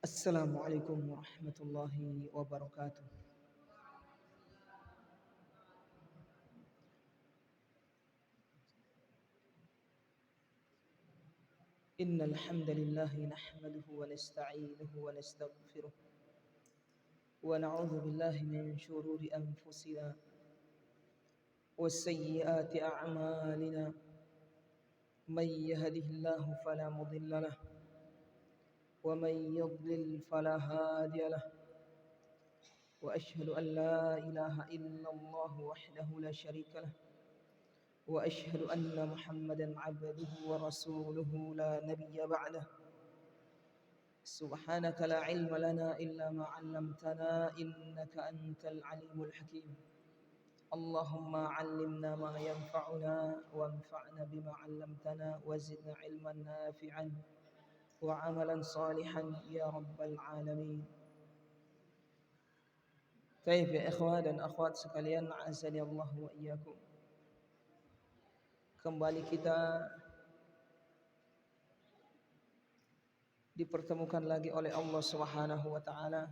السلام عليكم ورحمة الله وبركاته. إن الحمد لله نحمده ونستعينه ونستغفره ونعوذ بالله من شرور أنفسنا وسيئات أعمالنا. من يهده الله فلا مضل له ومن يضلل فلا هادي له، وأشهد أن لا إله إلا الله وحده لا شريك له، وأشهد أن محمدا عبده ورسوله لا نبي بعده. سبحانك لا علم لنا إلا ما علمتنا إنك أنت العليم الحكيم. اللهم علمنا ما ينفعنا وانفعنا بما علمتنا وزدنا علما نافعا وعملا صالحا يا رب العالمين. Baik ya ikhwah dan akhwat sekalian, azani Allah wa iyyakum. Kembali kita dipertemukan lagi oleh Allah Subhanahu wa taala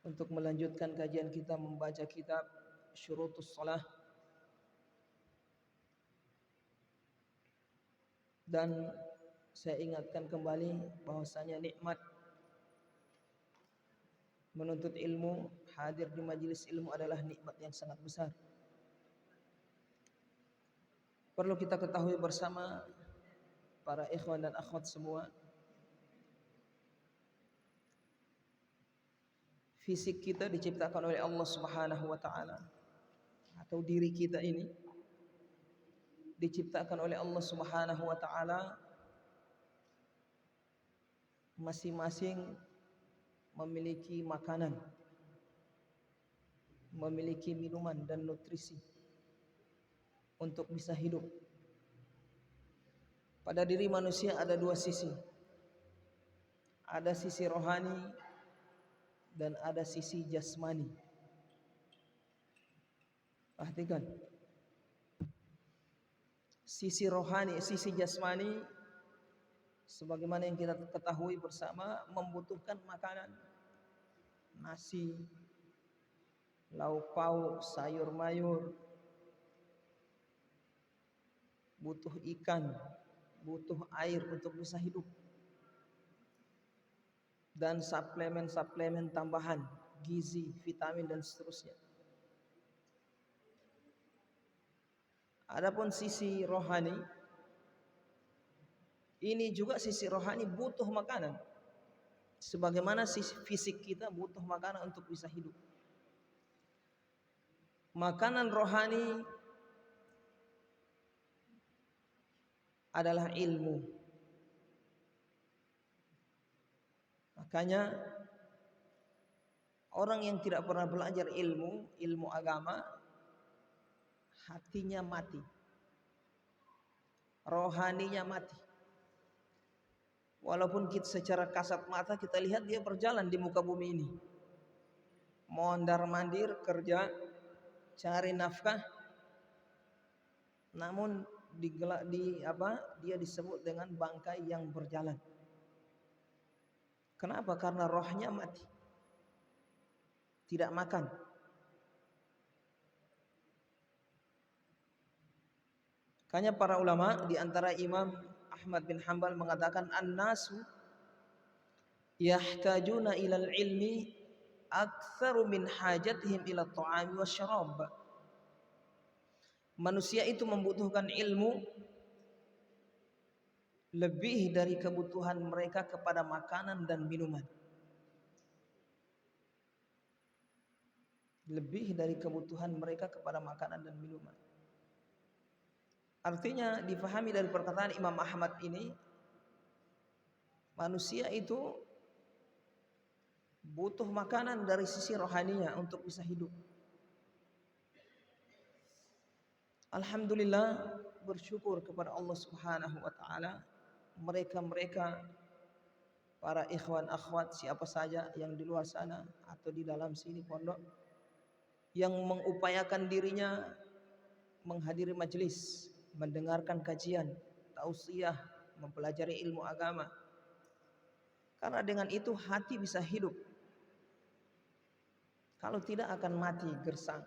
untuk melanjutkan kajian kita membaca kitab Syurutus Shalah. Dan saya ingatkan kembali bahwasanya nikmat menuntut ilmu, hadir di majelis ilmu adalah nikmat yang sangat besar. Perlu kita ketahui bersama para ikhwan dan akhwat semua, fisik kita diciptakan oleh Allah Subhanahu wa taala, atau diri kita ini diciptakan oleh Allah Subhanahu wa taala, masing-masing memiliki makanan, memiliki minuman dan nutrisi untuk bisa hidup. Pada diri manusia ada dua sisi. Ada sisi rohani dan ada sisi jasmani. Perhatikan. Sisi rohani, sisi jasmani, sebagaimana yang kita ketahui bersama, membutuhkan makanan, nasi, lauk pauk, sayur mayur, butuh ikan, butuh air untuk bisa hidup, dan suplemen-suplemen tambahan, gizi, vitamin dan seterusnya. Adapun sisi rohani, ini juga sisi rohani butuh makanan, sebagaimana sisi fisik kita butuh makanan untuk bisa hidup. Makanan rohani adalah ilmu. Makanya orang yang tidak pernah belajar ilmu agama, hatinya mati, rohaninya mati. Walaupun kita secara kasat mata kita lihat dia berjalan di muka bumi ini, mondar-mandir kerja, cari nafkah, namun dia disebut dengan bangkai yang berjalan. Kenapa? Karena rohnya mati, tidak makan. Makanya para ulama, di antara Imam Ahmad bin Hanbal mengatakan, an-nasu yahtajuna ilal ilmi aktsaru min hajatihim ila ta'ami wasyarab. Manusia itu membutuhkan ilmu lebih dari kebutuhan mereka kepada makanan dan minuman. Lebih dari kebutuhan mereka kepada makanan dan minuman. Artinya difahami dari perkataan Imam Ahmad ini, manusia itu butuh makanan dari sisi rohaninya untuk bisa hidup. Alhamdulillah, bersyukur kepada Allah Subhanahu wa taala, mereka para ikhwan akhwat siapa saja yang di luar sana atau di dalam sini pondok yang mengupayakan dirinya menghadiri majelis, mendengarkan kajian, tausiah, mempelajari ilmu agama, Karena dengan itu hati bisa hidup. Kalau tidak akan mati gersang.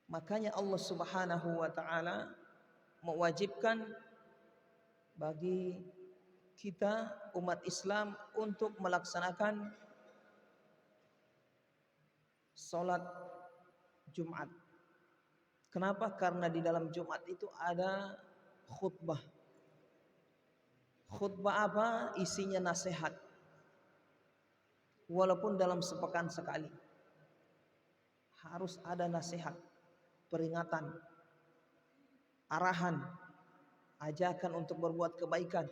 Makanya Allah Subhanahu wa taala mewajibkan bagi kita umat Islam untuk melaksanakan sholat Jumat. Kenapa? Karena di dalam Jumat itu ada khutbah. Khutbah apa? Isinya nasihat. Walaupun dalam sepekan sekali. Harus ada nasihat, peringatan, arahan, ajakan untuk berbuat kebaikan,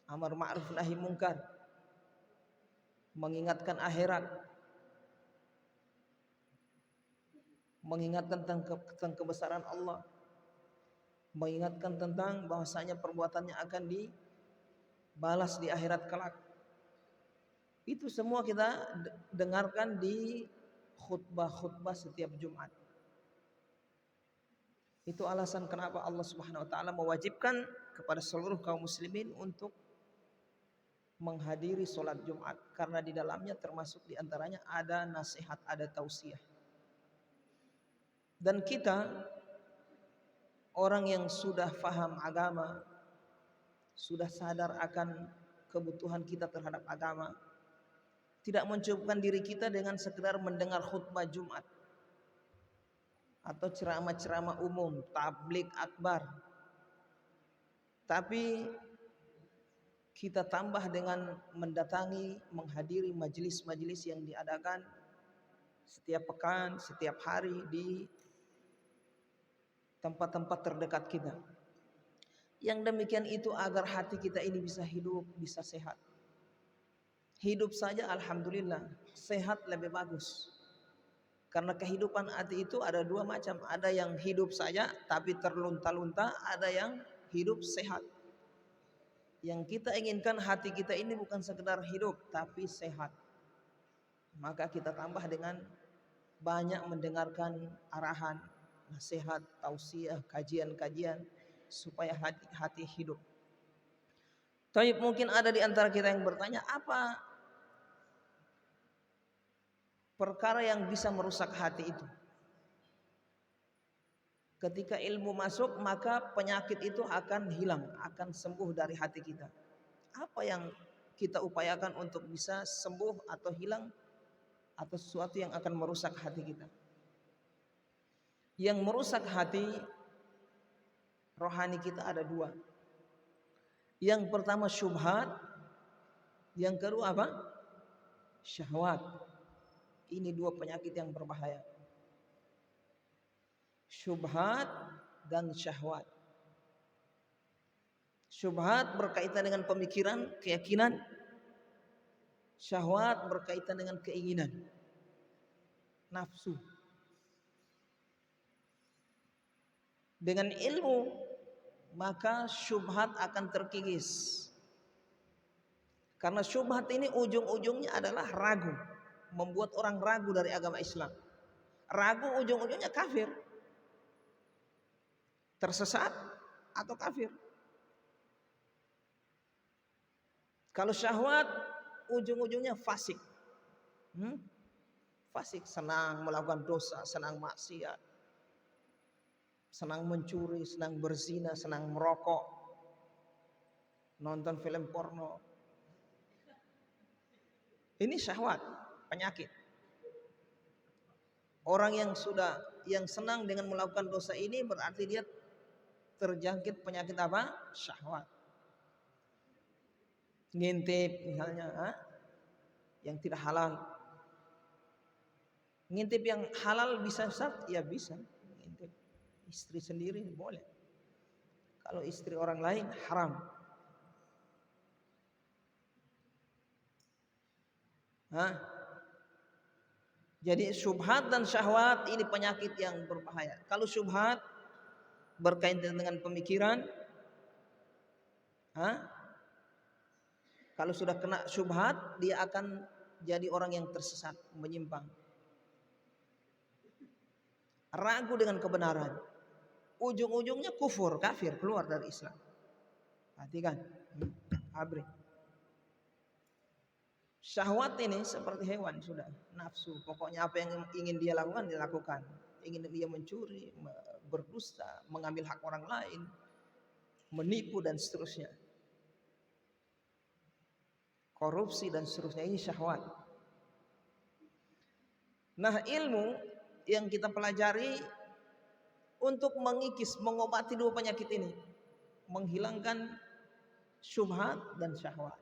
amar ma'ruf nahi mungkar, mengingatkan akhirat, mengingatkan tentang kebesaran Allah, mengingatkan tentang bahwasanya perbuatannya akan dibalas di akhirat kelak. Itu semua kita dengarkan di khutbah-khutbah setiap Jumat. Itu alasan kenapa Allah Subhanahu wa taala mewajibkan kepada seluruh kaum muslimin untuk menghadiri sholat Jumat, karena di dalamnya termasuk di antaranya ada nasihat, ada tausiah. Dan kita orang yang sudah faham agama, sudah sadar akan kebutuhan kita terhadap agama, tidak mencukupkan diri kita dengan sekedar mendengar khutbah Jumat atau ceramah-ceramah umum, tabligh akbar. Tapi kita tambah dengan mendatangi, menghadiri majelis-majelis yang diadakan setiap pekan, setiap hari di tempat-tempat terdekat kita. Yang demikian itu agar hati kita ini bisa hidup, bisa sehat. Hidup saja alhamdulillah, sehat lebih bagus. Karena kehidupan hati itu ada dua macam. Ada yang hidup saja tapi terlunta-lunta, ada yang hidup sehat. Yang kita inginkan hati kita ini bukan sekedar hidup tapi sehat. Maka kita tambah dengan banyak mendengarkan arahan, nasihat, tausiah, kajian-kajian supaya hati hidup. Tapi mungkin ada di antara kita yang bertanya, apa perkara yang bisa merusak hati itu? Ketika ilmu masuk, maka penyakit itu akan hilang, akan sembuh dari hati kita. Apa yang kita upayakan untuk bisa sembuh atau hilang atau sesuatu yang akan merusak hati kita? Yang merusak hati rohani kita ada dua. Yang pertama syubhat, yang kedua apa? Syahwat. Ini dua penyakit yang berbahaya. Syubhat dan syahwat. Syubhat berkaitan dengan pemikiran, keyakinan. Syahwat berkaitan dengan keinginan, nafsu. Dengan ilmu maka syubhat akan terkikis. Karena syubhat ini ujung-ujungnya adalah ragu, membuat orang ragu dari agama Islam. Ragu ujung-ujungnya kafir, tersesat atau kafir. Kalau syahwat ujung-ujungnya fasik. Fasik, senang melakukan dosa, senang maksiat, senang mencuri, senang berzina, senang merokok, nonton film porno. Ini syahwat, penyakit. Orang yang senang dengan melakukan dosa ini berarti dia terjangkit penyakit apa? Syahwat. Ngintip misalnya, yang tidak halal. Ngintip yang halal bisa Ustaz? Ya bisa. Ngintip istri sendiri boleh. Kalau istri orang lain haram. Jadi syubhat dan syahwat ini penyakit yang berbahaya. Kalau syubhat berkaitan dengan pemikiran, kalau sudah kena syubhat dia akan jadi orang yang tersesat, menyimpang, ragu dengan kebenaran, ujung-ujungnya kufur, kafir, keluar dari Islam. Perhatikan, pabrik. Syahwat ini seperti hewan sudah, nafsu. Pokoknya apa yang ingin dia lakukan, dilakukan. Ingin dia mencuri, berdusta, mengambil hak orang lain, menipu dan seterusnya. Korupsi dan seterusnya, ini syahwat. Nah, ilmu yang kita pelajari untuk mengikis, mengobati dua penyakit ini, menghilangkan syubhat dan syahwat.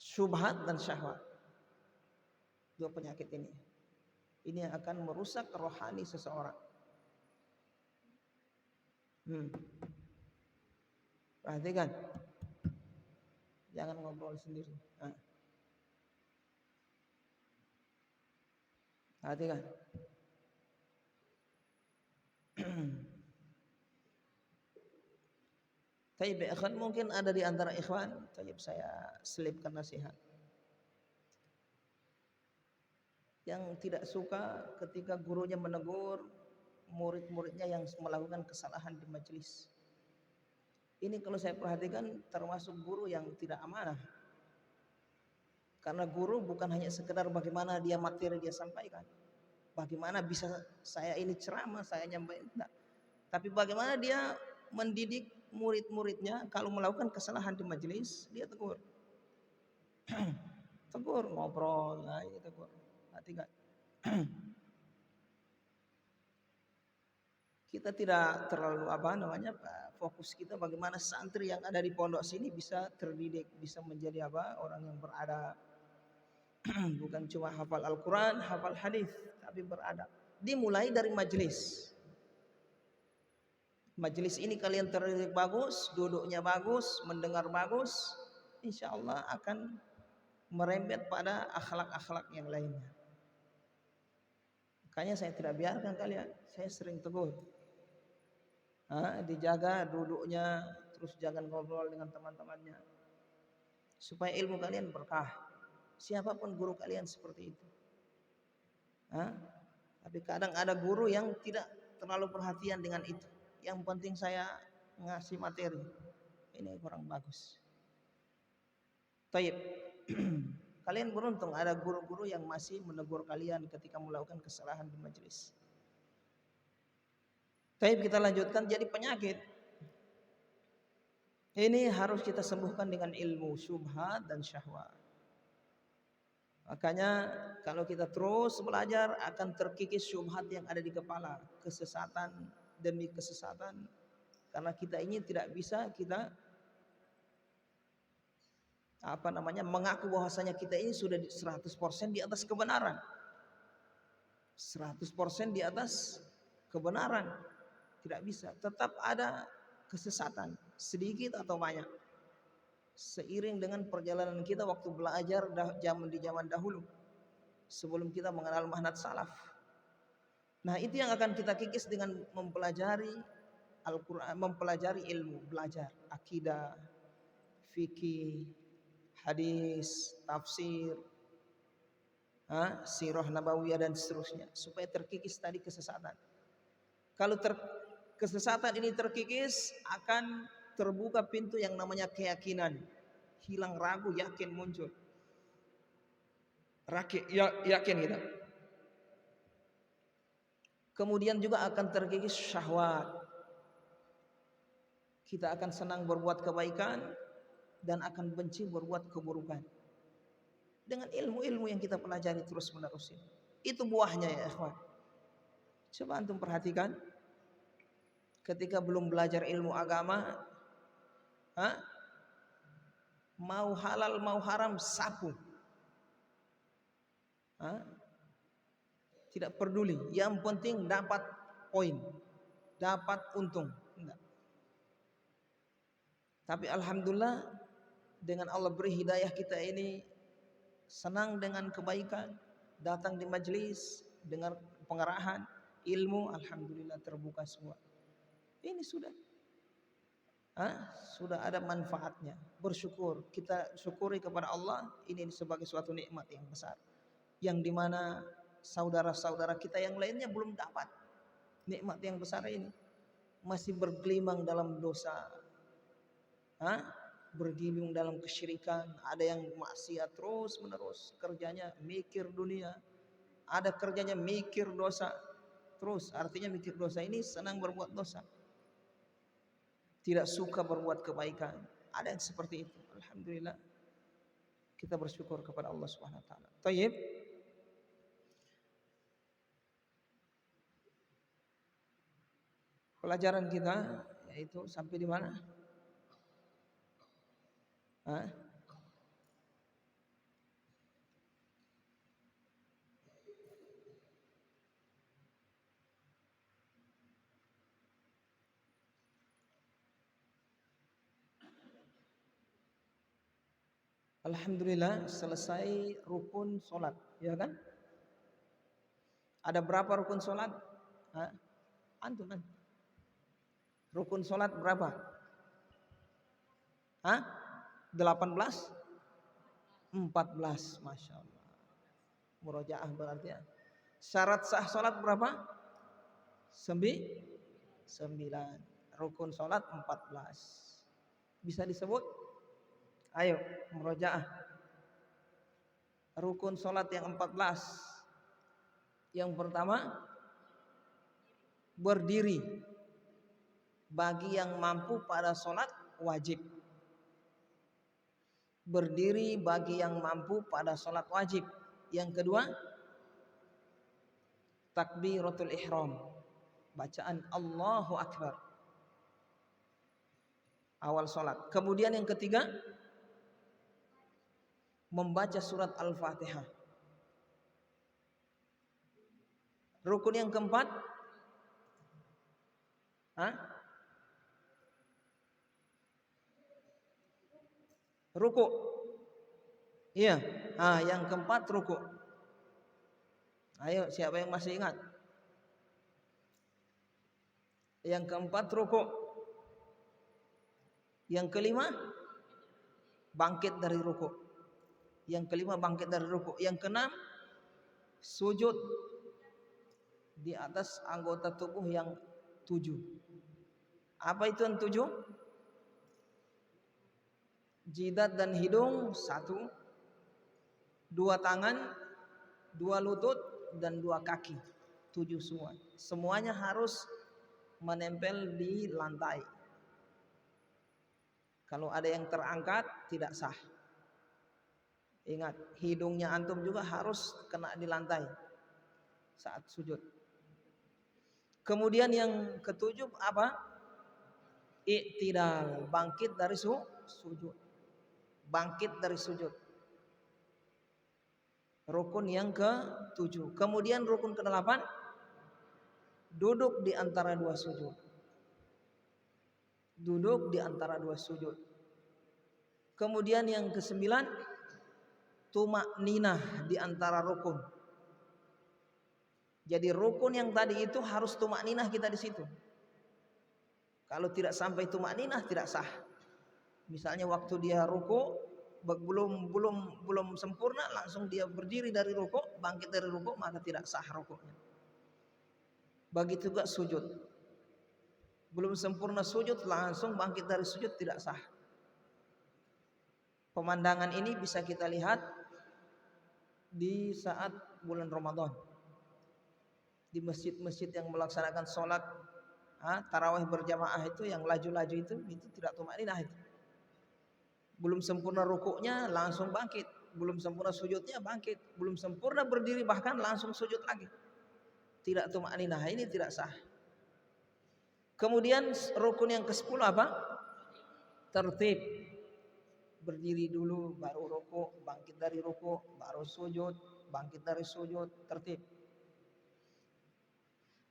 Syubhat dan syahwat, dua penyakit ini yang akan merusak rohani seseorang. Perhatikan, jangan ngobrol sendiri. Perhatikan. Taib ikhwan, mungkin ada di antara ikhwan, taib saya selipkan nasihat, yang tidak suka ketika gurunya menegur murid-muridnya yang melakukan kesalahan di majelis. Ini kalau saya perhatikan termasuk guru yang tidak amanah. Karena guru bukan hanya sekedar bagaimana dia materi dia sampaikan, bagaimana bisa saya ini ceramah, saya nyampaikan, enggak. Tapi bagaimana dia mendidik murid-muridnya kalau melakukan kesalahan di majelis, dia tegur. Tegur, ngobrol, nah ini tegur. Perhatikan. Kita tidak terlalu fokus kita bagaimana santri yang ada di pondok sini bisa terdidik, bisa menjadi orang yang beradab. Bukan cuma hafal Al-Quran, hafal hadis, tapi beradab. Dimulai dari majelis. Majelis ini kalian terdidik bagus, duduknya bagus, mendengar bagus, insya Allah akan merembet pada akhlak-akhlak yang lainnya. Makanya saya tidak biarkan kalian, saya sering tegur. Dijaga duduknya, terus jangan ngobrol dengan teman-temannya, supaya ilmu kalian berkah. Siapapun guru kalian seperti itu. Tapi kadang ada guru yang tidak terlalu perhatian dengan itu. Yang penting saya ngasih materi. Ini kurang bagus. Taib. Kalian beruntung ada guru-guru yang masih menegur kalian ketika melakukan kesalahan di majelis. Taib, kita lanjutkan. Jadi penyakit ini harus kita sembuhkan dengan ilmu, syubhat dan syahwat. Makanya kalau kita terus belajar akan terkikis syubhat yang ada di kepala, kesesatan demi kesesatan, karena kita ini tidak bisa kita mengaku bahwasanya kita ini sudah 100% di atas kebenaran, 100% di atas kebenaran. Tidak bisa, tetap ada kesesatan sedikit atau banyak, seiring dengan perjalanan kita waktu belajar di zaman dahulu sebelum kita mengenal manhaj salaf. Nah, itu yang akan kita kikis dengan mempelajari Al-Quran, mempelajari ilmu, belajar akidah, fikih, hadis, tafsir, sirah nabawiyah dan seterusnya, supaya terkikis tadi kesesatan. Kalau kesesatan ini terkikis, akan terbuka pintu yang namanya keyakinan, hilang ragu, yakin muncul. Yakin kita. Kemudian juga akan terkikis syahwat. Kita akan senang berbuat kebaikan dan akan benci berbuat keburukan. Dengan ilmu-ilmu yang kita pelajari terus menerus ini. Itu buahnya ya ikhwan. Coba antum perhatikan. Ketika belum belajar ilmu agama, mau halal mau haram sapu. Tidak peduli, yang penting dapat poin, dapat untung. Enggak. Tapi alhamdulillah dengan Allah beri hidayah, kita ini senang dengan kebaikan, datang di majelis dengar pengarahan ilmu, alhamdulillah terbuka semua. Ini sudah ada manfaatnya. Bersyukur, kita syukuri kepada Allah, ini sebagai suatu nikmat yang besar, yang dimana saudara-saudara kita yang lainnya belum dapat nikmat yang besar ini. masih bergelimang dalam dosa, bergelimang dalam kesyirikan, ada yang maksiat terus menerus, kerjanya mikir dunia, ada kerjanya mikir dosa terus, artinya mikir dosa ini senang berbuat dosa, tidak suka berbuat kebaikan. Ada yang seperti itu. Alhamdulillah, kita bersyukur kepada Allah Subhanahu wa taala. Thayyib. Pelajaran kita yaitu sampai di mana? Alhamdulillah selesai rukun sholat, ya kan? Ada berapa rukun sholat? Antum kan? Rukun sholat berapa? 18? 14, Masya Allah. Murojaah berarti ya. Syarat sah sholat berapa? 9. Rukun sholat 14. Bisa disebut? Ayo, murojaah. Rukun sholat yang 14. Yang pertama, berdiri bagi yang mampu pada sholat wajib. Berdiri bagi yang mampu pada sholat wajib. Yang kedua, takbiratul ihram, bacaan Allahu Akbar awal sholat. Kemudian yang ketiga, membaca surat Al-Fatihah. Rukun yang keempat, ruku. Iya. Yang keempat ruku. Ayo, siapa yang masih ingat? Yang keempat ruku. Yang kelima, bangkit dari ruku. Yang kelima, bangkit dari ruku. Yang keenam, sujud di atas anggota tubuh yang 7. Apa itu yang 7? Jidat dan hidung 1, 2 tangan, 2 lutut, dan 2 kaki. 7 semua. Semuanya harus menempel di lantai. Kalau ada yang terangkat tidak sah. Ingat, hidungnya antum juga harus kena di lantai saat sujud. Kemudian yang ketujuh apa? I'tidal, bangkit dari sujud. Bangkit dari sujud. Rukun yang ke-7. Kemudian rukun ke-8, duduk di antara 2 sujud. Duduk di antara 2 sujud. Kemudian yang ke-9, tumakninah di antara rukun. Jadi rukun yang tadi itu harus tumakninah kita di situ. Kalau tidak sampai tumakninah tidak sah. Misalnya waktu dia ruku belum sempurna, langsung dia berdiri dari ruku, bangkit dari ruku, maka tidak sah rukunya. Begitu juga sujud. Belum sempurna sujud, langsung bangkit dari sujud, tidak sah. Pemandangan ini bisa kita lihat di saat bulan Ramadan. Di masjid-masjid yang melaksanakan sholat tarawih berjamaah itu, yang laju-laju itu tidak tumakninah itu. Belum sempurna rukuknya langsung bangkit, belum sempurna sujudnya bangkit, belum sempurna berdiri bahkan langsung sujud lagi. Tidak tumakninah, ini tidak sah. Kemudian rukun yang ke-10 apa? Tertib. Berdiri dulu baru ruku, bangkit dari ruku, baru sujud, bangkit dari sujud, tertib.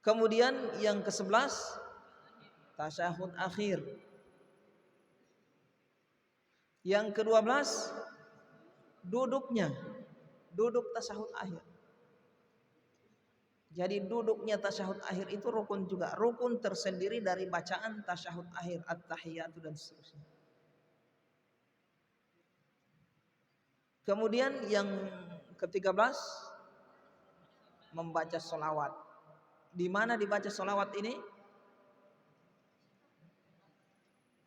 Kemudian yang ke-11, tasyahud akhir. Yang ke-12, duduknya, duduk tasyahud akhir. Jadi duduknya tasyahud akhir itu rukun juga, rukun tersendiri dari bacaan tasyahud akhir, at-tahiyatu dan seterusnya. Kemudian yang ke-13, membaca sholawat. Di mana dibaca sholawat ini?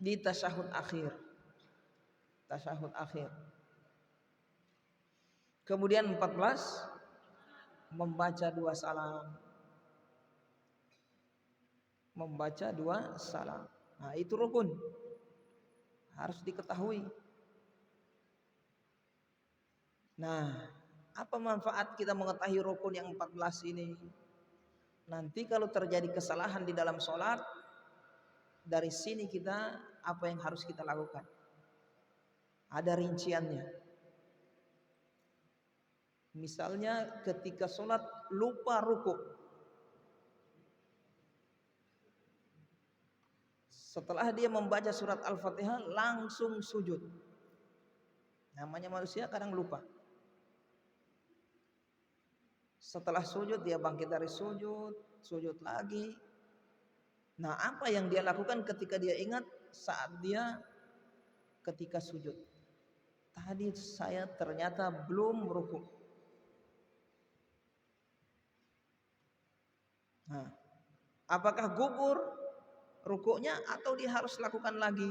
di tasyahud akhir. Tasyahud akhir. Kemudian 14 membaca 2 salam. Membaca 2 salam. Nah, itu rukun. Harus diketahui. Nah, apa manfaat kita mengetahui rukun yang 14 ini? Nanti kalau terjadi kesalahan di dalam sholat, dari sini kita apa yang harus kita lakukan? Ada rinciannya. Misalnya ketika sholat lupa ruku, setelah dia membaca surat Al-Fatihah langsung sujud. Namanya manusia kadang lupa. Setelah sujud dia bangkit dari sujud, sujud lagi. Nah, apa yang dia lakukan ketika dia ingat saat dia ketika sujud? Tadi saya ternyata belum ruku. Nah, apakah gugur rukuknya atau dia harus lakukan lagi?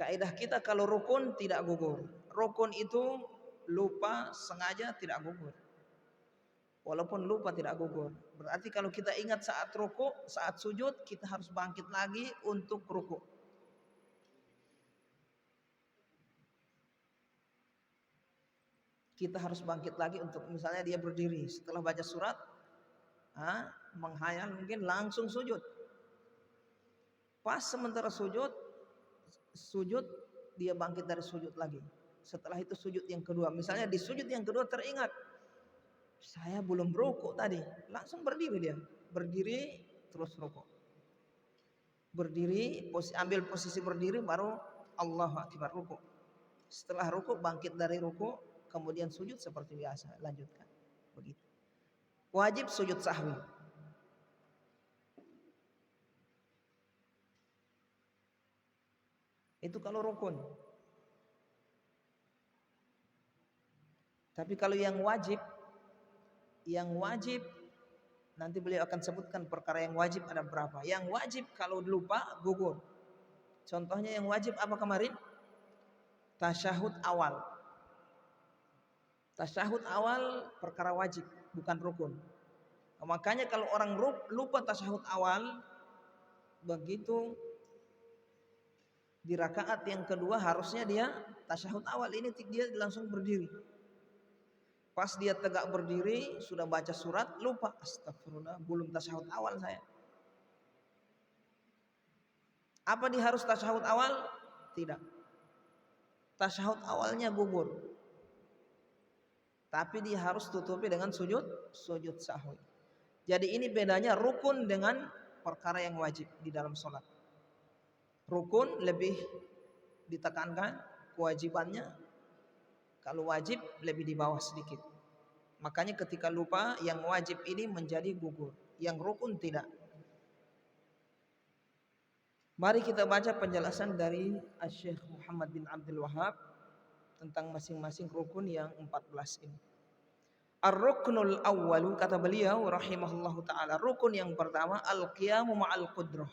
Kaidah kita kalau rukun tidak gugur. Rukun itu lupa sengaja tidak gugur. Walaupun lupa tidak gugur. Berarti kalau kita ingat saat ruku, saat sujud, kita harus bangkit lagi untuk ruku. Kita harus bangkit lagi untuk misalnya dia berdiri setelah baca surat, menghayal mungkin langsung sujud. Pas sementara sujud dia bangkit dari sujud lagi. Setelah itu sujud yang kedua. Misalnya di sujud yang kedua teringat, saya belum ruku tadi. Langsung berdiri dia. Berdiri terus ruku. Berdiri, ambil posisi berdiri baru Allahu Akbar ruku. Setelah ruku bangkit dari ruku, kemudian sujud seperti biasa, lanjutkan. Begitu. Wajib sujud sahwi. Itu kalau rukun. Tapi kalau yang wajib nanti beliau akan sebutkan perkara yang wajib ada berapa. Yang wajib kalau lupa gugur. Contohnya yang wajib apa kemarin? Tasyahud awal. Tasyahud awal perkara wajib, bukan rukun. Makanya kalau orang lupa tasyahud awal, begitu di rakaat yang kedua harusnya dia tasyahud awal, ini dia langsung berdiri. Pas dia tegak berdiri sudah baca surat lupa, astagfirullah belum tasyahud awal saya. Apa dia harus tasyahud awal? Tidak. Tasyahud awalnya gugur. Tapi dia harus tutupi dengan sujud sahwi. Jadi ini bedanya rukun dengan perkara yang wajib di dalam sholat. Rukun lebih ditekankan kewajibannya, kalau wajib lebih di bawah sedikit. Makanya ketika lupa yang wajib ini menjadi gugur, yang rukun tidak. Mari kita baca penjelasan dari Syekh Muhammad bin Abdul Wahhab tentang masing-masing rukun yang 14 ini. Ar-ruknul awwalu, kata beliau rahimahullahu ta'ala, rukun yang pertama al-qiyamu ma'al qudrah.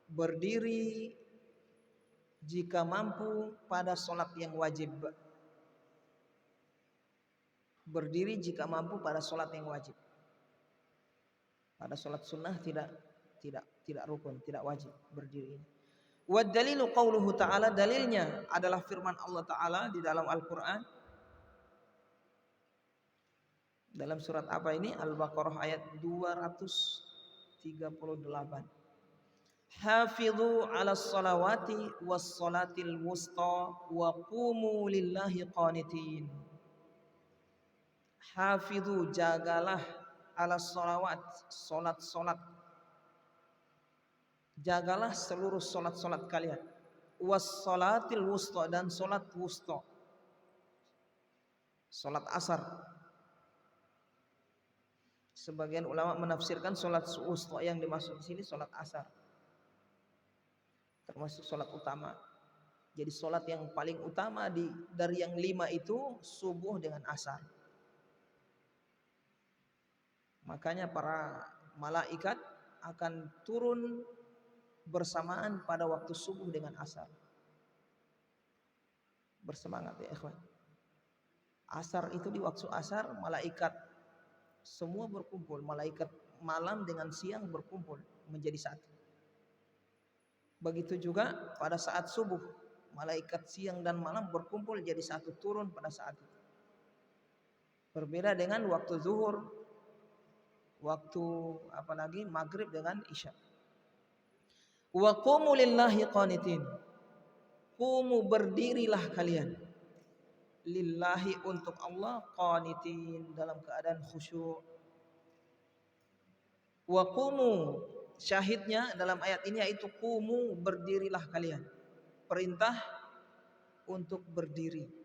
Berdiri jika mampu pada sholat yang wajib. Berdiri jika mampu pada sholat yang wajib. Pada sholat sunnah tidak rukun, tidak wajib berdiri. Wa dalilu qauluhu ta'ala, dalilnya adalah firman Allah Ta'ala di dalam Al-Quran. Dalam surat apa ini? Al-Baqarah ayat 238. Hafidhu 'alas salawati was salatil wusta wa qumu lillahi qanitin. Hafidhu, jagalah, 'alas salawat, salat-salat. Jagalah seluruh salat-salat kalian. Was salatil wusta, dan salat wusta. Salat asar. Sebagian ulama menafsirkan salat wusta yang dimaksud di sini salat asar. Termasuk salat utama. Jadi salat yang paling utama dari yang 5 itu subuh dengan asar. Makanya para malaikat akan turun bersamaan pada waktu subuh dengan asar. Bersemangat ya ikhwan. Asar itu di waktu asar malaikat semua berkumpul, malaikat malam dengan siang berkumpul menjadi satu. Begitu juga pada saat subuh, malaikat siang dan malam berkumpul jadi satu turun pada saat itu. Berbeda dengan waktu zuhur, waktu apalagi maghrib dengan isya. Wa qumu lillahi qanitin. Qumu berdirilah kalian. Lillahi untuk Allah qanitin dalam keadaan khusyuk. Wa qumu syahidnya dalam ayat ini yaitu qumu berdirilah kalian. Perintah untuk berdiri.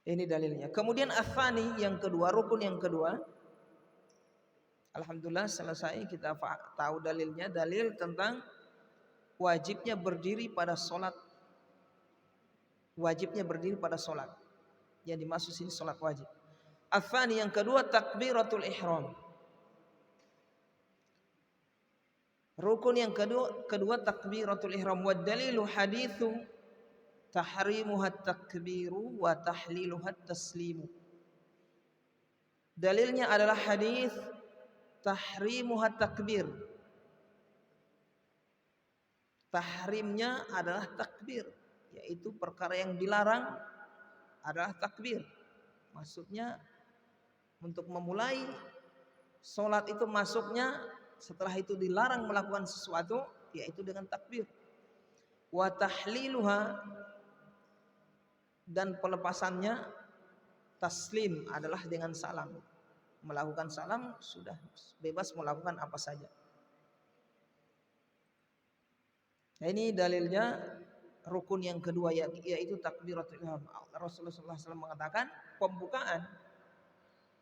Ini dalilnya. Kemudian atsani yang kedua, rukun yang kedua. Alhamdulillah selesai kita tahu dalilnya, dalil tentang wajibnya berdiri pada solat. Wajibnya berdiri pada solat. Yang dimaksud sini solat wajib. Atsani yang kedua takbiratul ihram. Rukun yang kedua takbiratul ihram. Wa dalilu hadithu tahrimuha takbiru wa tahliluha taslimu. Dalilnya adalah hadis tahrimuha takbir. Tahrimnya adalah takbir, yaitu perkara yang dilarang adalah takbir. Maksudnya untuk memulai solat itu masuknya setelah itu dilarang melakukan sesuatu yaitu dengan takbir. Wa tahliluha dan pelepasannya taslim adalah dengan salam. Melakukan salam sudah bebas melakukan apa saja. Nah, ini dalilnya rukun yang kedua yaitu takbiratul ihram. Rasulullah SAW mengatakan pembukaan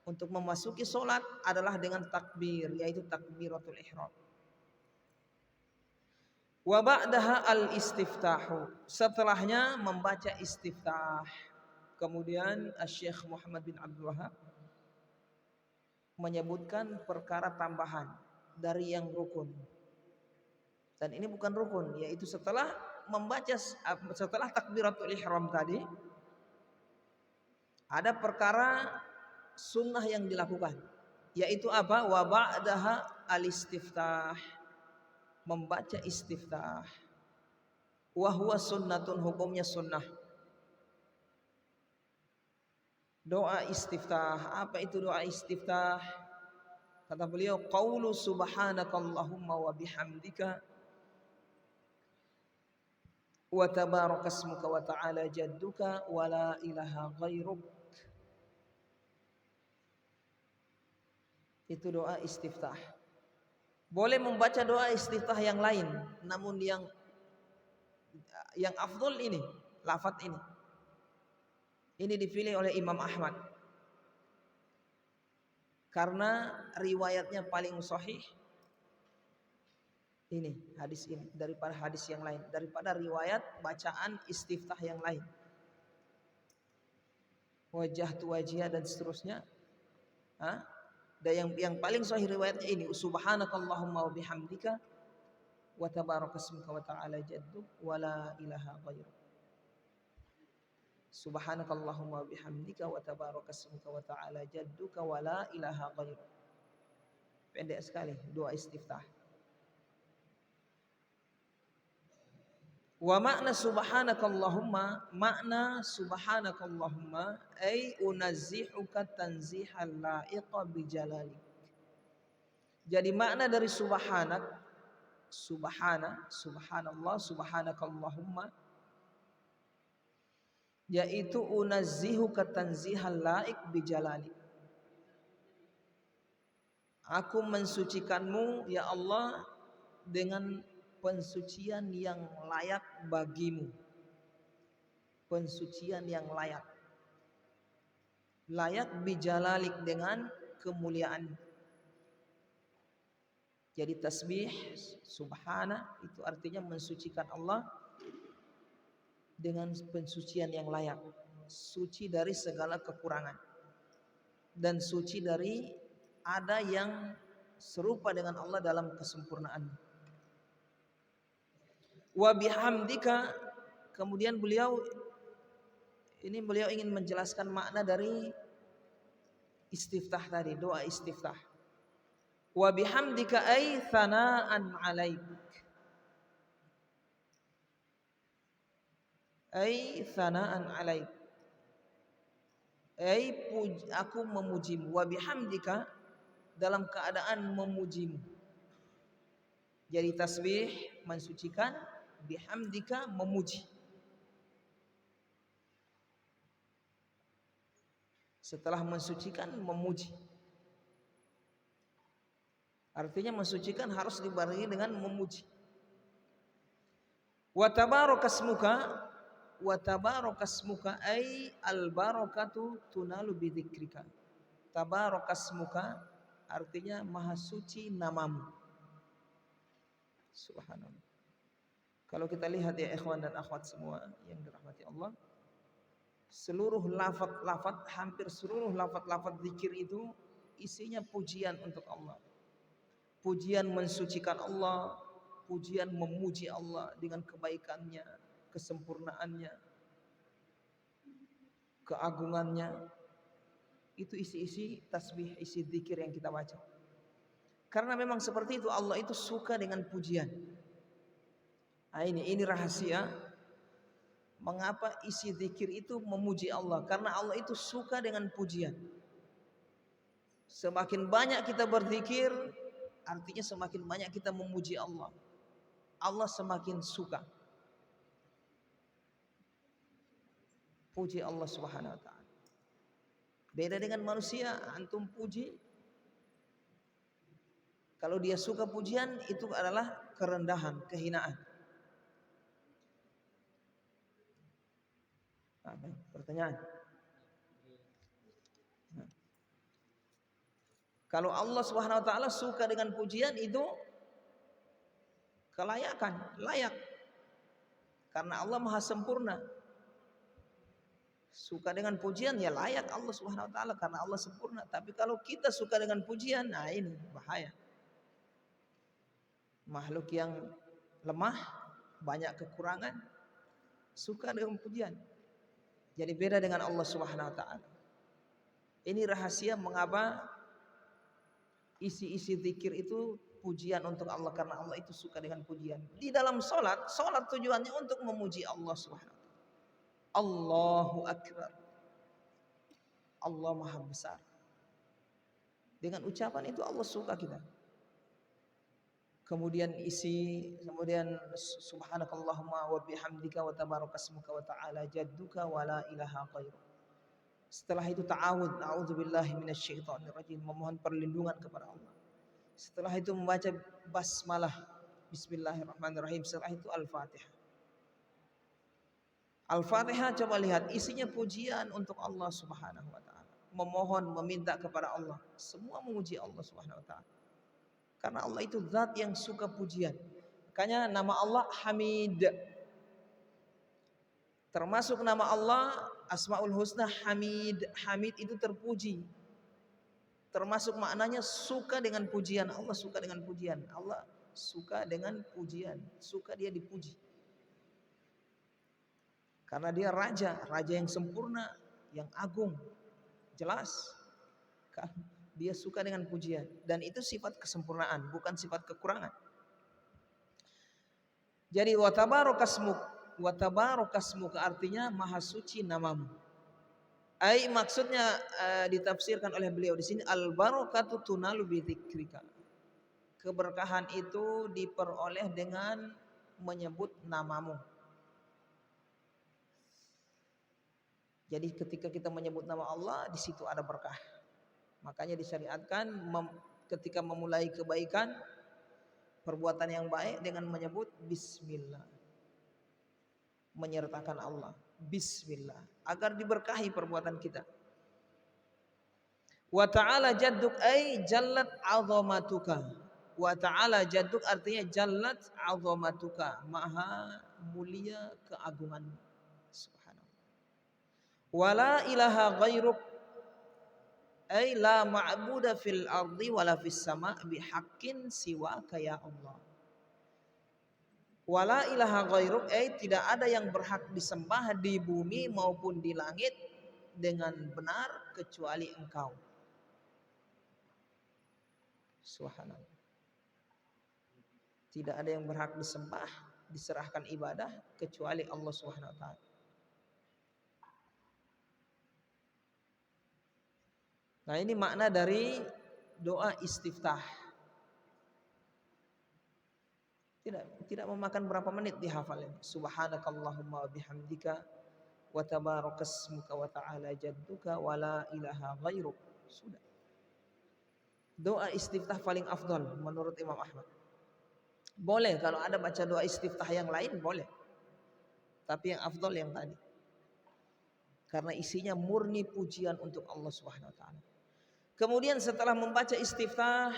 untuk memasuki solat adalah dengan takbir yaitu takbiratul ihram. Wa ba'daha al-istiftahu. Setelahnya membaca istiftah. Kemudian Syekh Muhammad bin Abdul Wahhab menyebutkan perkara tambahan dari yang rukun. Dan ini bukan rukun, yaitu setelah takbiratul ihram tadi ada perkara sunnah yang dilakukan, yaitu apa? Wa ba'daha al-istiftah. Membaca istiftah. Wa huwa sunnatun, hukumnya sunnah. Doa istiftah. Apa itu doa istiftah? Kata beliau, qaulu subhanakallahumma wa bihamdika wa tabarakasmuka wa ta'ala jadduka wa la ilaha ghairuk. Itu doa istiftah. Boleh membaca doa istiftah yang lain, namun yang afdal ini, lafaz ini. Ini dipilih oleh Imam Ahmad. Karena riwayatnya paling sahih ini, hadis ini daripada hadis yang lain, daripada riwayat bacaan istiftah yang lain. Wajah tu wajah dan seterusnya. Dan yang paling sahih riwayatnya ini, subhanakallahumma wa bihamdika wa tabarakasmuka wa ta'ala jadduk wa la ilaha ghairuk. Subhanakallahumma wa bihamdika wa tabarakasmuka wa ta'ala jadduka wa la ilaha ghairuk. Pendek sekali doa istiftah. Wa makna subhanakallahumma ay unazzihuka tanzihal la'iqa bijalalik. Jadi makna dari subhanallah, subhanakallahumma, yaitu unazzihuka tanzihal la'iq bijalalik. Aku mensucikanmu ya Allah dengan pensucian yang layak bagimu. Pensucian yang layak. Layak bijalalik dengan kemuliaan. Jadi tasbih subhana itu artinya mensucikan Allah dengan pensucian yang layak. Suci dari segala kekurangan. Dan suci dari ada yang serupa dengan Allah dalam kesempurnaan. Wa bihamdika, kemudian beliau ingin menjelaskan makna dari istiftah tadi, doa istiftah. Wa bihamdika ay thana'an 'alaik. Ay thana'an 'alaik. Aku memujimu. Wa bihamdika, dalam keadaan memujimu. Jadi tasbih mensucikan, bihamdika memuji. Setelah mensucikan, memuji. Artinya mensucikan harus dibarengi dengan memuji. Wa tabarakasmuka ay al barakatu tunalu bidzikrika. Tabarakasmuka artinya maha suci namamu. Subhanallah. Kalau kita lihat ya ikhwan dan akhwat semua yang dirahmati Allah, seluruh lafaz-lafaz, hampir seluruh lafaz-lafaz zikir itu isinya pujian untuk Allah. Pujian mensucikan Allah, pujian memuji Allah dengan kebaikannya, kesempurnaannya, keagungannya. Itu isi-isi tasbih, isi zikir yang kita baca. Karena memang seperti itu, Allah itu suka dengan pujian. Nah, ini rahasia mengapa isi zikir itu memuji Allah, karena Allah itu suka dengan pujian. Semakin banyak kita berzikir, artinya semakin banyak kita memuji Allah. Allah semakin suka. Puji Allah Subhanahu wa taala. Beda dengan manusia, antum puji, kalau dia suka pujian itu adalah kerendahan, kehinaan. Pertanyaan. Kalau Allah Subhanahu wa taala suka dengan pujian itu kelayakan, layak. Karena Allah Maha sempurna. Suka dengan pujian ya layak Allah Subhanahu wa taala karena Allah sempurna. Tapi kalau kita suka dengan pujian, nah ini bahaya. Makhluk yang lemah, banyak kekurangan, suka dengan pujian. Jadi beda dengan Allah Subhanahu wa taala. Ini rahasia mengapa isi-isi zikir itu pujian untuk Allah, karena Allah itu suka dengan pujian. Di dalam salat tujuannya untuk memuji Allah Subhanahu wa taala. Allahu akbar. Allah Maha besar. Dengan ucapan itu Allah suka kita. Kemudian subhanakallahumma wa bihamdika wa tabarakasmuka wa ta'ala jadduka wa la ilaha ghairu. Setelah itu ta'awudz, a'udzubillahi minasyaitonir rajim, memohon perlindungan kepada Allah. Setelah itu membaca basmalah, bismillahirrahmanirrahim. Setelah itu Al-Fatihah. Al-Fatihah coba lihat isinya pujian untuk Allah Subhanahu wa taala. Memohon, meminta kepada Allah. Semua memuji Allah Subhanahu wa taala. Karena Allah itu zat yang suka pujian. Makanya nama Allah Hamid. Termasuk nama Allah Asmaul Husna Hamid. Hamid itu terpuji. Termasuk maknanya suka dengan pujian. Allah suka dengan pujian. Allah suka dengan pujian. Suka dia dipuji. Karena dia raja yang sempurna, yang agung. Jelas. Dia suka dengan pujian. Dan itu sifat kesempurnaan, bukan sifat kekurangan. Jadi wa tabarakasmuk artinya maha suci namamu. Maksudnya ditafsirkan oleh beliau di sini, al barakatu tunalu bi dzikrika. Keberkahan itu diperoleh dengan menyebut namamu. Jadi ketika kita menyebut nama Allah, di situ ada berkah. Makanya disyariatkan ketika memulai kebaikan, perbuatan yang baik dengan menyebut bismillah. Menyertakan Allah, bismillah, agar diberkahi perbuatan kita. Wa ta'ala jadduk ay jallat 'azamatuka. Wa ta'ala jadduk artinya jallat 'azamatuka, maha mulia keagunganmu. Subhanallah. Wala ilaha ghairuk, Ai la ma'budu fil ardi wala fis sama' bihaqqin siwaka ya Allah. Wala ilaha ghairuk, tidak ada yang berhak disembah di bumi maupun di langit dengan benar kecuali Engkau. Subhanallah. Tidak ada yang berhak disembah, diserahkan ibadah kecuali Allah Subhanahu wa taala. Nah, ini makna dari doa istiftah. Tidak memakan berapa menit dihafalnya. Subhanakallahumma wa bihamdika wa tabarakasmuka wa ta'ala jadduka wa la ilaha ghairuk. Sudah. Doa istiftah paling afdal menurut Imam Ahmad. Boleh kalau ada baca doa istiftah yang lain boleh. Tapi yang afdal yang tadi. Karena isinya murni pujian untuk Allah Subhanahu wa taala. Kemudian setelah membaca istiftah,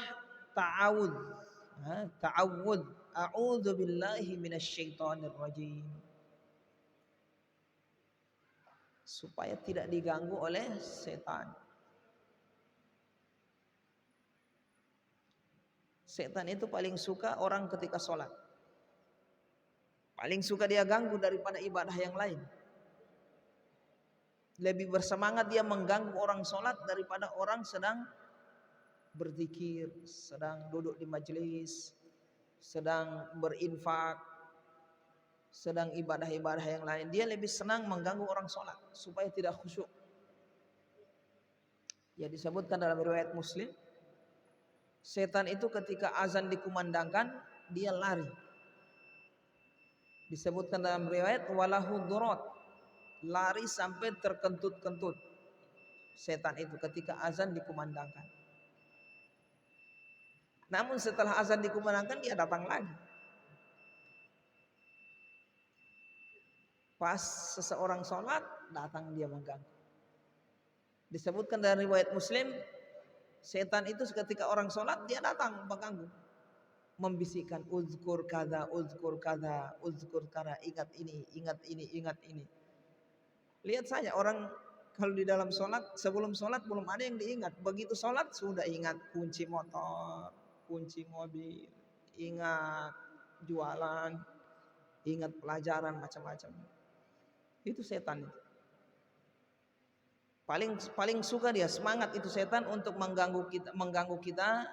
ta'awud. Ta'awud. A'udzu billahi minasyaitonir rajim. Supaya tidak diganggu oleh setan. Setan itu paling suka orang ketika sholat. Paling suka dia ganggu daripada ibadah yang lain. Lebih bersemangat dia mengganggu orang sholat daripada orang sedang berzikir, sedang duduk di majelis, sedang berinfak, sedang ibadah-ibadah yang lain. Dia lebih senang mengganggu orang sholat supaya tidak khusyuk. Ya, disebutkan dalam riwayat Muslim, setan itu ketika azan dikumandangkan dia lari. Disebutkan dalam riwayat walahu durat, lari sampai terkentut-kentut setan itu ketika azan dikumandangkan. Namun setelah azan dikumandangkan dia datang lagi. Pas seseorang sholat datang dia mengganggu. Disebutkan dalam riwayat Muslim, setan itu ketika orang sholat dia datang mengganggu, membisikkan uzkur kada, uzkur kada, uzkur kada, ingat ini, ingat ini, ingat ini. Lihat saja orang kalau di dalam sholat, sebelum sholat belum ada yang diingat. Begitu sholat sudah ingat kunci motor, kunci mobil, ingat jualan, ingat pelajaran macam-macam. Itu setan itu. Paling suka dia, semangat itu setan untuk mengganggu kita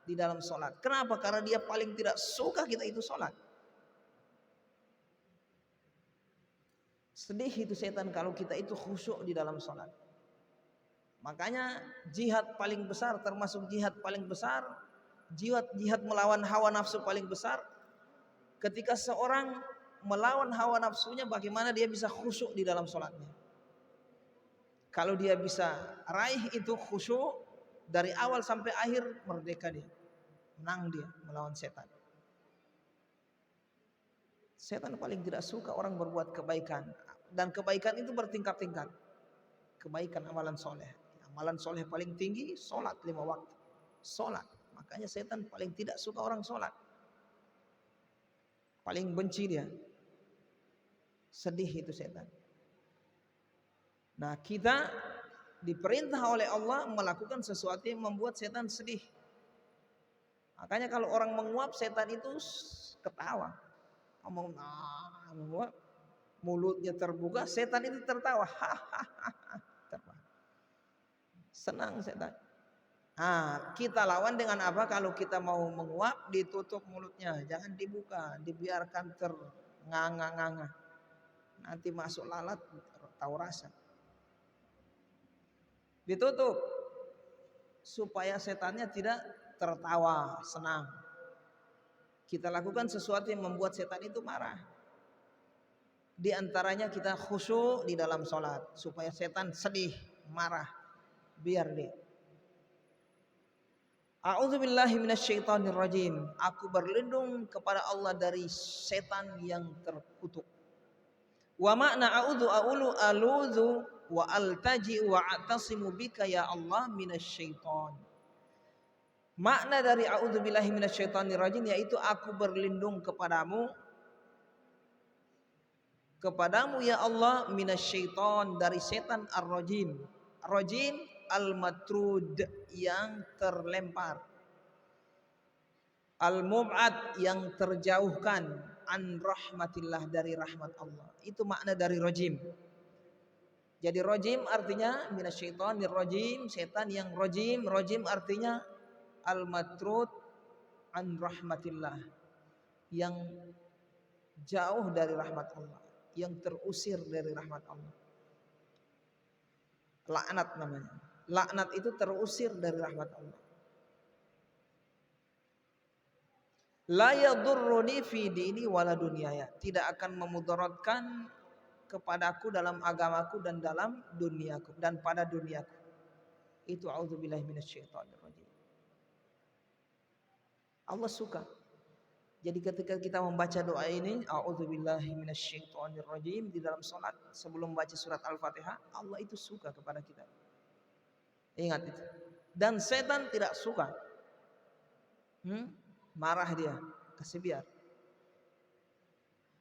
di dalam sholat. Kenapa? Karena dia paling tidak suka kita itu sholat. Sedih itu setan kalau kita itu khusyuk di dalam sholat. Makanya jihad paling besar, termasuk jihad paling besar, jihad melawan hawa nafsu paling besar. Ketika seorang melawan hawa nafsunya, bagaimana dia bisa khusyuk di dalam sholatnya. Kalau dia bisa raih itu khusyuk dari awal sampai akhir, merdeka dia, menang dia melawan setan. Setan paling tidak suka orang berbuat kebaikan, dan kebaikan itu bertingkat-tingkat. Kebaikan amalan soleh, amalan soleh paling tinggi sholat 5 waktu, sholat. Makanya setan paling tidak suka orang sholat, paling benci dia, sedih itu setan. Nah, kita diperintah oleh Allah melakukan sesuatu yang membuat setan sedih. Makanya kalau orang menguap, setan itu ketawa. Menguap, mulutnya terbuka, setan itu tertawa. Senang setan. Nah, kita lawan dengan apa? Kalau kita mau menguap, ditutup mulutnya, jangan dibuka, dibiarkan ternganga-nganga. Nanti masuk lalat, tahu rasa. Ditutup supaya setannya tidak tertawa, senang. Kita lakukan sesuatu yang membuat setan itu marah. Di antaranya kita khusyuk di dalam sholat supaya setan sedih, marah, biar dia. A'udzubillahi minasyaitonirrajim. Aku berlindung kepada Allah dari setan yang terkutuk. Wa makna a'udzu wa altaji wa a'tasimu bika ya Allah minasyaiton. Makna dari a'udzubillahi minasyaitonirrajim yaitu aku berlindung kepadamu ya Allah minasyaiton, dari setan ar-rajim. Rajim al-matrud yang terlempar, al-mub'ad yang terjauhkan, an rahmatillah dari rahmat Allah. Itu makna dari rajim. Jadi rajim artinya minasyaitonir rajim, setan yang rajim. Rajim artinya al-matrud an rahmatillah, yang jauh dari rahmat Allah, yang terusir dari rahmat Allah. Laknat namanya. Laknat itu terusir dari rahmat Allah. La yadurruni fi dini wala dunyaya, tidak akan memudaratkan kepadaku dalam agamaku dan dalam duniaku dan pada duniaku. Itu auzubillahi minasyaitonir rajim. Allah suka. Jadi ketika kita membaca doa ini, auzubillahi minasyaitonir rajim, di dalam salat sebelum baca surat Al-Fatihah, Allah itu suka kepada kita. Ingat itu. Dan setan tidak suka. Marah dia, kasih biar.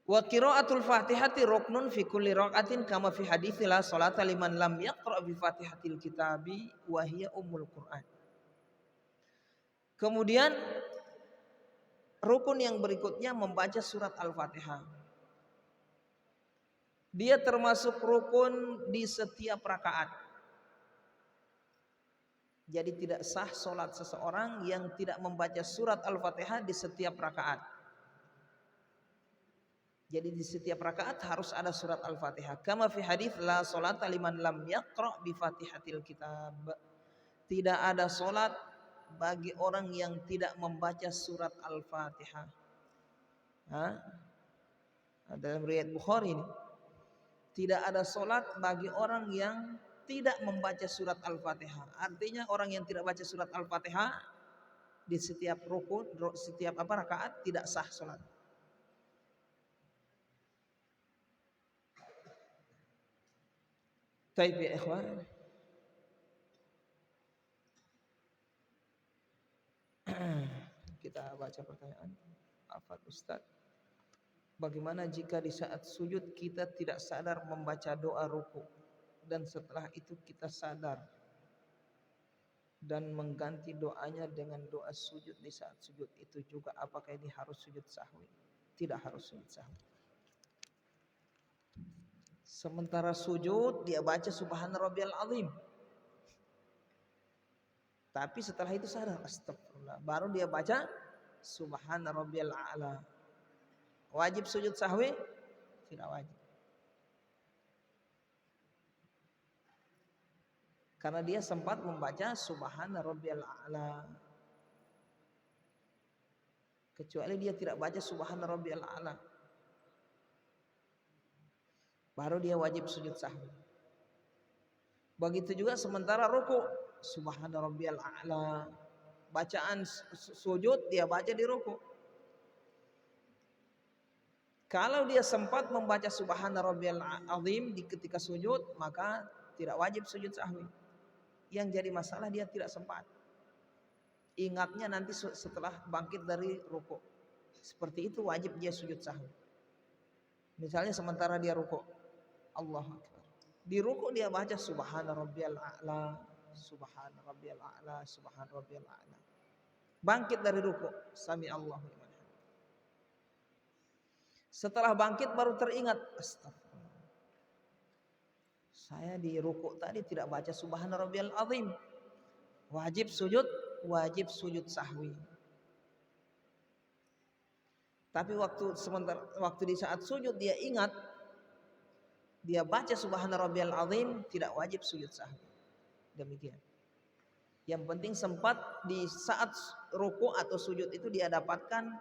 Wa qiraatul Fatihati ruknun fi kulli rakatin kama fi hadits la salata liman lam yaqra bi Fatihatil kitabi wa hiya ummul Quran. Kemudian rukun yang berikutnya membaca surat Al-Fatihah. Dia termasuk rukun di setiap rakaat. Jadi tidak sah solat seseorang yang tidak membaca surat Al-Fatihah di setiap rakaat. Jadi di setiap rakaat harus ada surat Al-Fatihah. Kama fi hadits la salata liman lam yaqra bi Fatihatil kitab. Tidak ada solat bagi orang yang tidak membaca surat Al-Fatihah. Dalam riwayat Bukhari ini, tidak ada solat bagi orang yang tidak membaca surat Al-Fatihah. Artinya orang yang tidak baca surat Al-Fatihah di setiap rukun, setiap rakaat tidak sah solat. Baik ya ikhwan. Kita baca pertanyaan. Afad Ustaz, bagaimana jika di saat sujud kita tidak sadar membaca doa ruku dan setelah itu kita sadar dan mengganti doanya dengan doa sujud di saat sujud itu juga, apakah ini harus sujud sahwi? Tidak harus sujud sahwi. Sementara sujud dia baca subhana rabbiyal azim, tapi setelah itu sadar, astagfirullah, baru dia baca subhana rabbiyal a'la. Wajib sujud sahwi? Tidak wajib. Karena dia sempat membaca subhana rabbiyal a'la. Kecuali dia tidak baca subhana rabbiyal a'la, baru dia wajib sujud sahwi. Begitu juga sementara ruku, subhana rabbiyal a'la. Bacaan sujud dia baca di ruku. Kalau dia sempat membaca subhana rabbiyal azim di ketika sujud, maka tidak wajib sujud sahwi. Yang jadi masalah dia tidak sempat. Ingatnya nanti setelah bangkit dari ruku. Seperti itu wajib dia sujud sahwi. Misalnya sementara dia ruku, Allahu Akbar. Di ruku dia baca subhana rabbiyal a'la, subhana rabbiyal a'la, subhana rabbiyal a'la. Bangkit dari ruku, sami Allahu liman hamid. Setelah bangkit baru teringat, astagfirullah, saya di ruku tadi tidak baca subhana rabbiyal azim. Wajib sujud sahwi. Tapi waktu di saat sujud dia ingat, dia baca subhana rabbiyal azim, tidak wajib sujud sahwi. Demikian. Yang penting sempat di saat ruku atau sujud itu dia dapatkan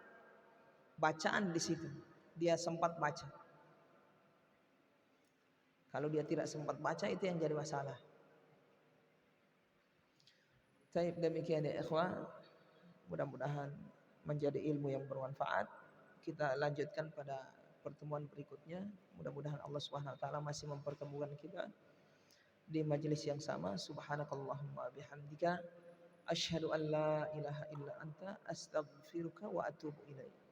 bacaan di situ. Dia sempat baca. Kalau dia tidak sempat baca, itu yang jadi masalah. Baik, demikian ya ikhwah. Mudah-mudahan menjadi ilmu yang bermanfaat. Kita lanjutkan pada pertemuan berikutnya. Mudah-mudahan Allah Subhanahu wa taala masih mempertemukan kita di majelis yang sama. Subhanakallahumma bihamdika asyhadu an la ilaha illa anta astaghfiruka wa atubu ilaik.